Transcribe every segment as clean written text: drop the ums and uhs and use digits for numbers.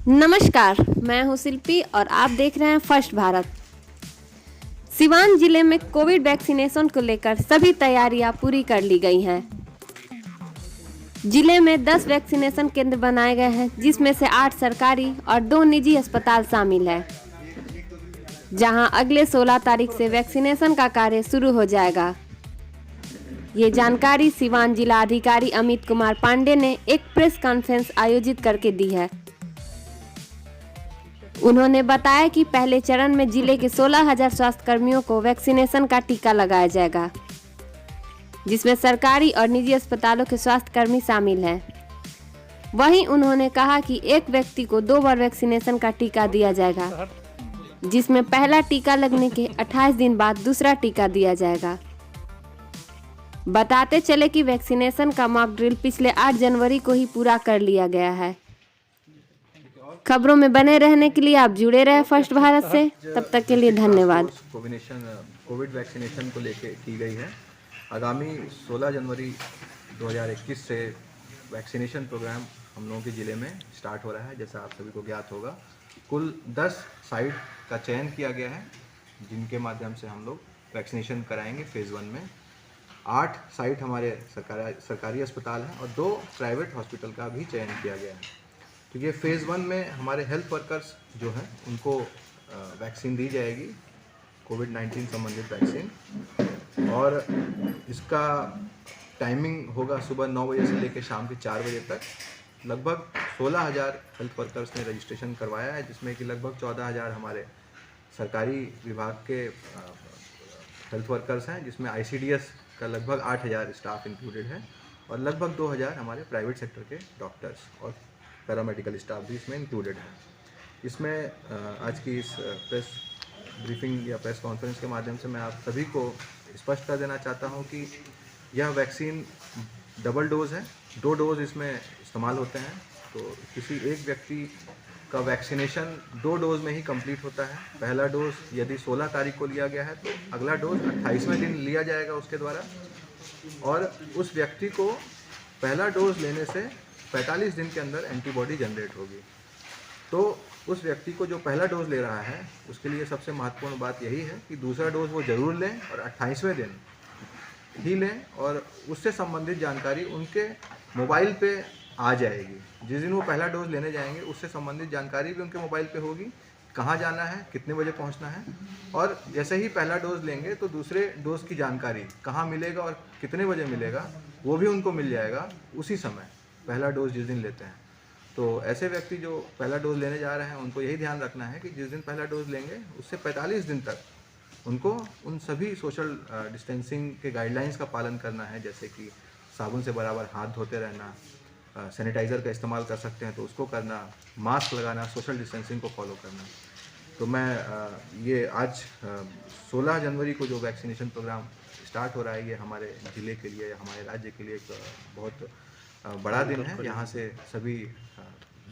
नमस्कार, मैं हूं शिल्पी और आप देख रहे हैं फर्स्ट भारत। सिवान जिले में कोविड वैक्सीनेशन को लेकर सभी तैयारियां पूरी कर ली गई हैं। जिले में 10 वैक्सीनेशन केंद्र बनाए गए हैं, जिसमें से 8 सरकारी और 2 निजी अस्पताल शामिल है, जहां अगले 16 तारीख से वैक्सीनेशन का कार्य शुरू हो जाएगा। ये जानकारी सिवान जिला अधिकारी अमित कुमार पांडे ने एक प्रेस कॉन्फ्रेंस आयोजित करके दी है। उन्होंने बताया कि पहले चरण में जिले के 16,000 स्वास्थ्य कर्मियों को वैक्सीनेशन का टीका लगाया जाएगा, जिसमें सरकारी और निजी अस्पतालों के स्वास्थ्य कर्मी शामिल हैं। वहीं उन्होंने कहा कि एक व्यक्ति को 2 बार वैक्सीनेशन का टीका दिया जाएगा, जिसमें पहला टीका लगने के 28 दिन बाद दूसरा टीका दिया जाएगा। बताते चले कि वैक्सीनेशन का मॉक ड्रिल पिछले 8 जनवरी को ही पूरा कर लिया गया है। खबरों में बने रहने के लिए आप जुड़े रहे फर्स्ट भारत से। तब तक के लिए धन्यवाद। कोविड वैक्सीनेशन को लेके की गई है। आगामी 16 जनवरी 2021 से वैक्सीनेशन प्रोग्राम हम लोगों के ज़िले में स्टार्ट हो रहा है। जैसा आप सभी को ज्ञात होगा, कुल 10 साइट का चयन किया गया है, जिनके माध्यम से हम लोग वैक्सीनेशन कराएंगे फेज़ 1 में। 8 साइट हमारे सरकारी अस्पताल हैं और 2 प्राइवेट हॉस्पिटल का भी चयन किया गया है। तो ये फेज़ 1 में हमारे हेल्थ वर्कर्स जो हैं उनको वैक्सीन दी जाएगी, कोविड-19 संबंधित वैक्सीन, और इसका टाइमिंग होगा सुबह 9 बजे से लेकर शाम के 4 बजे तक। लगभग 16,000 हेल्थ वर्कर्स ने रजिस्ट्रेशन करवाया है, जिसमें कि लगभग 14,000 हमारे सरकारी विभाग के हेल्थ वर्कर्स हैं, जिसमें ICDS का लगभग 8,000 स्टाफ इंक्लूडेड है, और लगभग 2,000 हमारे प्राइवेट सेक्टर के डॉक्टर्स और पैरामेडिकल स्टाफ भी इसमें इंक्लूडेड है। इसमें आज की इस प्रेस ब्रीफिंग या प्रेस कॉन्फ्रेंस के माध्यम से मैं आप सभी को स्पष्ट कर देना चाहता हूं कि यह वैक्सीन डबल डोज है, 2 डोज इसमें इस्तेमाल होते हैं। तो किसी एक व्यक्ति का वैक्सीनेशन 2 डोज में ही कंप्लीट होता है। पहला डोज यदि 16 तारीख को लिया गया है तो अगला डोज 28वें दिन लिया जाएगा उसके द्वारा, और उस व्यक्ति को पहला डोज लेने से 45 दिन के अंदर एंटीबॉडी जनरेट होगी। तो उस व्यक्ति को जो पहला डोज ले रहा है उसके लिए सबसे महत्वपूर्ण बात यही है कि दूसरा डोज वो ज़रूर लें और 28वें दिन ही लें, और उससे संबंधित जानकारी उनके मोबाइल पे आ जाएगी। जिस दिन वो पहला डोज लेने जाएंगे उससे संबंधित जानकारी भी उनके मोबाइल पे होगी, कहाँ जाना है, कितने बजे पहुंचना है, और जैसे ही पहला डोज लेंगे तो दूसरे डोज की जानकारी कहाँ मिलेगा और कितने बजे मिलेगा वो भी उनको मिल जाएगा उसी समय, पहला डोज जिस दिन लेते हैं। तो ऐसे व्यक्ति जो पहला डोज लेने जा रहे हैं उनको यही ध्यान रखना है कि जिस दिन पहला डोज लेंगे उससे 45 दिन तक उनको उन सभी सोशल डिस्टेंसिंग के गाइडलाइंस का पालन करना है, जैसे कि साबुन से बराबर हाथ धोते रहना, सैनिटाइज़र का इस्तेमाल कर सकते हैं तो उसको करना, मास्क लगाना, सोशल डिस्टेंसिंग को फॉलो करना। तो मैं ये आज 16 जनवरी को जो वैक्सीनेशन प्रोग्राम स्टार्ट हो रहा है, ये हमारे ज़िले के लिए, हमारे राज्य के लिए एक बहुत बड़ा दिन है। यहाँ से सभी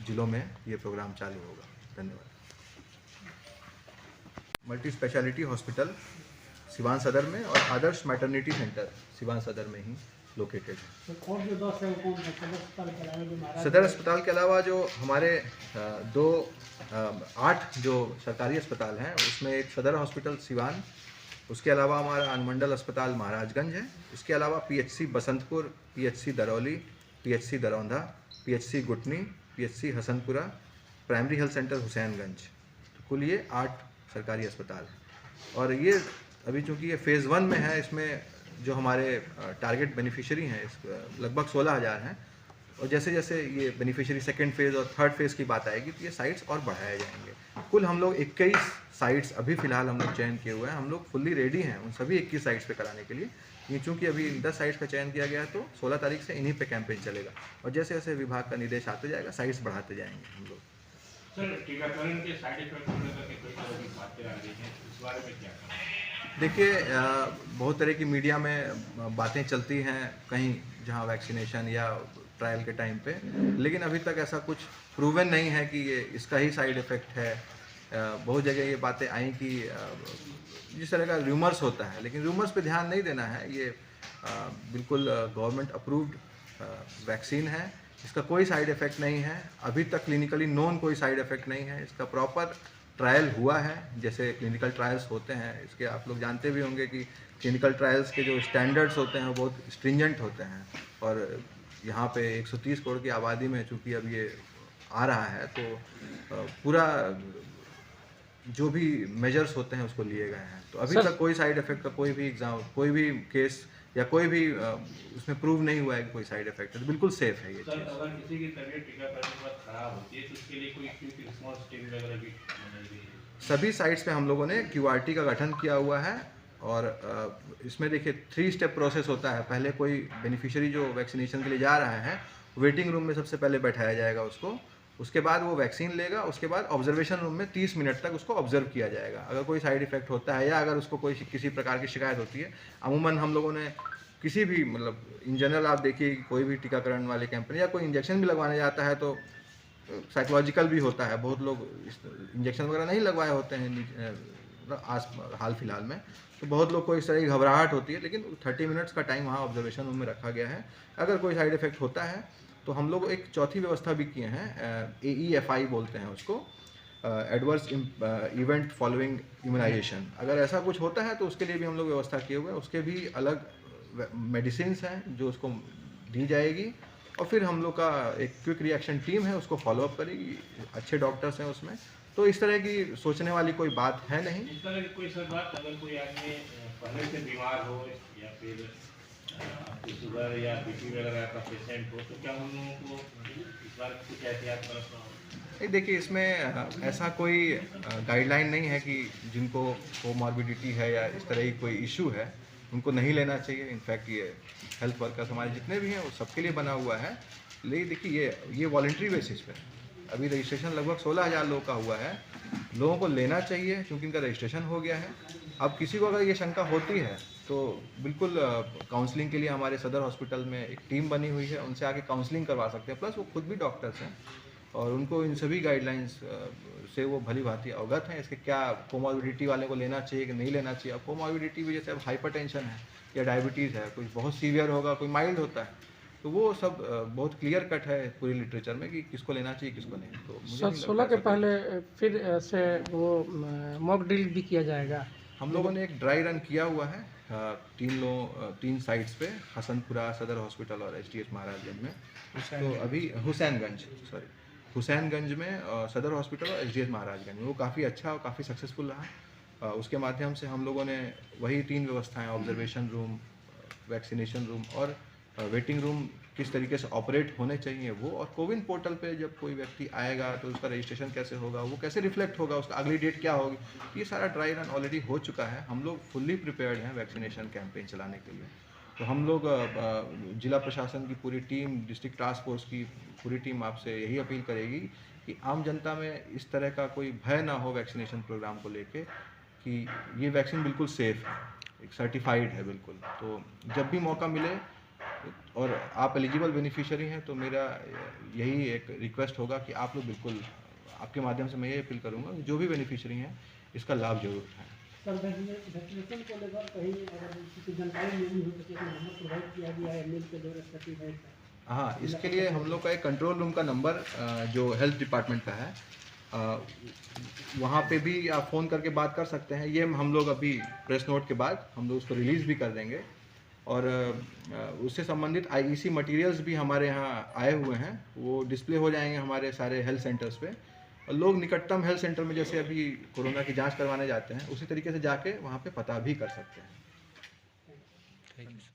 जिलों में ये प्रोग्राम चालू होगा। धन्यवाद। मल्टी स्पेशलिटी हॉस्पिटल सिवान सदर में और आदर्श मैटरनिटी सेंटर सिवान सदर में ही लोकेटेड है। सदर अस्पताल के अलावा जो हमारे 8 जो सरकारी अस्पताल हैं उसमें एक सदर हॉस्पिटल सिवान, उसके अलावा हमारा अनुमंडल अस्पताल महाराजगंज है, इसके अलावा PHC Basantpur, PHC Darauli, PHC Daraundha, PHC Gutni, PHC Hasanpura, primary health centre Husainganj. तो कुल ये 8 सरकारी अस्पताल हैं। और ये अभी चूँकि ये फेज़ 1 में है, इसमें जो हमारे टारगेट बेनिफिशियरी हैं लगभग 16,000 हैं, और जैसे जैसे ये बेनिफिशियरी सेकेंड फेज़ और थर्ड फेज़ की बात आएगी तो ये साइट्स और बढ़ाए जाएंगे। कुल हम लोग 21 साइट्स अभी फ़िलहाल हम लोग चयन किए हुए हैं। हम लोग फुल्ली रेडी हैं उन सभी 21 साइट्स पे कराने के लिए। ये चूँकि अभी 10 साइट्स का चयन किया गया है तो 16 तारीख से इन्हीं पे कैंपेन चलेगा, और जैसे जैसे विभाग का निर्देश आते जाएगा साइट्स बढ़ाते जाएंगे हम लोग। सर, टीकाकरण के साइड इफेक्ट होने तक की कोई तरह की बातें आ रही हैं, इस बारे में क्या करें? देखिए, बहुत तरह की मीडिया में बातें चलती हैं कहीं, जहां वैक्सीनेशन या ट्रायल के टाइम पे, लेकिन अभी तक ऐसा कुछ प्रूवन नहीं है कि ये इसका ही साइड इफ़ेक्ट है। बहुत जगह ये बातें आई कि जिस तरह का रूमर्स होता है, लेकिन रूमर्स पे ध्यान नहीं देना है। ये बिल्कुल गवर्नमेंट अप्रूव्ड वैक्सीन है। इसका कोई साइड इफ़ेक्ट नहीं है, अभी तक क्लिनिकली नोन कोई साइड इफ़ेक्ट नहीं है। इसका प्रॉपर ट्रायल हुआ है, जैसे क्लिनिकल ट्रायल्स होते हैं। इसके आप लोग जानते भी होंगे कि क्लिनिकल ट्रायल्स के जो स्टैंडर्ड्स होते हैं वो बहुत स्ट्रिंजेंट होते हैं, और यहाँ पे 130 करोड़ की आबादी में चूँकि अब ये आ रहा है, तो पूरा जो भी मेजर्स होते हैं उसको लिए गए हैं। तो अभी तक कोई साइड इफ़ेक्ट का कोई भी एग्ज़ाम, कोई भी केस या कोई भी उसमें प्रूव नहीं हुआ है कि कोई साइड इफ़ेक्ट है, तो बिल्कुल सेफ है ये सर, चीज़। अगर किसी की तबीयत टीकाकरण के बाद खराब होती है तो उसके लिए कोई क्विक रिस्पांस टीम वगैरह भी बनाई गई है? सभी साइट्स पे हम लोगों ने QRT का गठन किया हुआ है, और इसमें देखिए 3 स्टेप प्रोसेस होता है। पहले कोई बेनिफिशियरी जो वैक्सीनेशन के लिए जा रहा है, वेटिंग रूम में सबसे पहले बैठाया जाएगा उसको, उसके बाद वो वैक्सीन लेगा, उसके बाद ऑब्जर्वेशन रूम में 30 मिनट तक उसको ऑब्जर्व किया जाएगा। अगर कोई साइड इफ़ेक्ट होता है या अगर उसको कोई किसी प्रकार की शिकायत होती है, अमूमन हम लोगों ने किसी भी मतलब इन जनरल आप देखिए कोई भी टीकाकरण वाले कैंप में या कोई इंजेक्शन भी लगवाने जाता है तो साइकोलॉजिकल भी होता है। बहुत लोग इंजेक्शन वगैरह नहीं लगवाए होते हैं हाल फिलहाल में, तो बहुत लोग को इस तरह की घबराहट होती है, लेकिन 30 मिनट्स का टाइम वहाँ ऑब्जर्वेशन रूम में रखा गया है। अगर कोई साइड इफ़ेक्ट होता है तो हम लोग एक चौथी व्यवस्था भी किए हैं, AEFI बोलते हैं उसको, एडवर्स इवेंट फॉलोइंग इम्यूनाइजेशन। अगर ऐसा कुछ होता है तो उसके लिए भी हम लोग व्यवस्था किए हुए हैं, उसके भी अलग मेडिसिन्स हैं जो उसको दी जाएगी, और फिर हम लोग का एक क्विक रिएक्शन टीम है उसको फॉलोअप करेगी, अच्छे डॉक्टर्स हैं उसमें। तो इस तरह की सोचने वाली कोई बात है नहीं। इस तरह की कोई सर बात, अगर कोई आदमी पहले से बीमार हो या फिर आपकी शुगर या BP वगैरह का पेशेंट हो, तो क्या उन लोगों को इस बार कुछ एहतियात बरतना होगा? नहीं, देखिए इसमें ऐसा कोई गाइडलाइन नहीं है कि जिनको कोमॉर्बिडिटी है या इस तरह की कोई इशू है उनको नहीं लेना चाहिए। इनफैक्ट ये हेल्थ वर्कर्स हमारे जितने भी हैं वो सबके लिए बना हुआ है। लेकिन देखिए ये वॉलंटरी बेसिस पे, अभी रजिस्ट्रेशन लगभग 16,000 लोगों का हुआ है। लोगों को लेना चाहिए क्योंकि इनका रजिस्ट्रेशन हो गया है। अब किसी को अगर ये शंका होती है तो बिल्कुल काउंसलिंग के लिए हमारे सदर हॉस्पिटल में एक टीम बनी हुई है, उनसे आके काउंसलिंग करवा सकते हैं। प्लस वो खुद भी डॉक्टर्स हैं और उनको इन सभी गाइडलाइंस से वो भली भांति अवगत हैं। इसके क्या कोमॉर्बिडिटी वाले को लेना चाहिए कि नहीं लेना चाहिए। अब कोमॉर्बिडिटी भी जैसे अब हाइपरटेंशन है या डायबिटीज़ है, कोई बहुत सीवियर होगा, कोई माइल्ड होता है, तो वो सब बहुत क्लियर कट है पूरी लिटरेचर में कि किसको लेना चाहिए किसको नहीं। तो मुझे नहीं 16 के लगता पहले फिर से वो मॉक ड्रिल भी किया जाएगा। हम लोगों ने एक ड्राई रन किया हुआ है 3 साइट्स पे, हसनपुरा, सदर हॉस्पिटल और STH महाराजगंज में। तो अभी हुसैनगंज में सदर हॉस्पिटल और STH महाराजगंज में वो काफ़ी अच्छा और काफ़ी सक्सेसफुल रहा। उसके माध्यम से हम लोगों ने वही 3 व्यवस्थाएं, ऑब्जर्वेशन रूम, वैक्सीनेशन रूम और वेटिंग रूम किस तरीके से ऑपरेट होने चाहिए वो, और कोविन पोर्टल पे जब कोई व्यक्ति आएगा तो उसका रजिस्ट्रेशन कैसे होगा, वो कैसे रिफ्लेक्ट होगा, उसका अगली डेट क्या होगी, ये सारा ड्राई रन ऑलरेडी हो चुका है। हम लोग फुल्ली प्रिपेयर्ड हैं वैक्सीनेशन कैंपेन चलाने के लिए। तो हम लोग जिला प्रशासन की पूरी टीम, डिस्ट्रिक्ट टास्क फोर्स की पूरी टीम आपसे यही अपील करेगी कि आम जनता में इस तरह का कोई भय ना हो वैक्सीनेशन प्रोग्राम को लेके, कि ये वैक्सीन बिल्कुल सेफ़ है, एक सर्टिफाइड है बिल्कुल। तो जब भी मौका मिले और आप एलिजिबल बेनिफिशियरी हैं तो मेरा यही एक रिक्वेस्ट होगा कि आप लोग बिल्कुल, आपके माध्यम से मैं ये अपील करूँगा कि जो भी बेनिफिशियरी हैं इसका लाभ जरूर उठाएँ। सर, वैक्सीनेशन को लेकर कहीं अगर किसी जानकारी लेनी हो तो कैसे नंबर प्रोवाइड किया गया है मेल के द्वारा सर्टिफाइड? हाँ, इसके लिए हम लोग का एक कंट्रोल रूम का नंबर जो हेल्थ डिपार्टमेंट का है, वहाँ पे भी आप फ़ोन करके बात कर सकते हैं। ये हम लोग अभी प्रेस नोट के बाद हम लोग उसको रिलीज़ भी कर देंगे, और उससे संबंधित IEC मटेरियल्स भी हमारे यहाँ आए हुए हैं, वो डिस्प्ले हो जाएंगे हमारे सारे हेल्थ सेंटर्स पे। और लोग निकटतम हेल्थ सेंटर में जैसे अभी कोरोना की जांच करवाने जाते हैं उसी तरीके से जाके वहाँ पे पता भी कर सकते हैं। Thank you.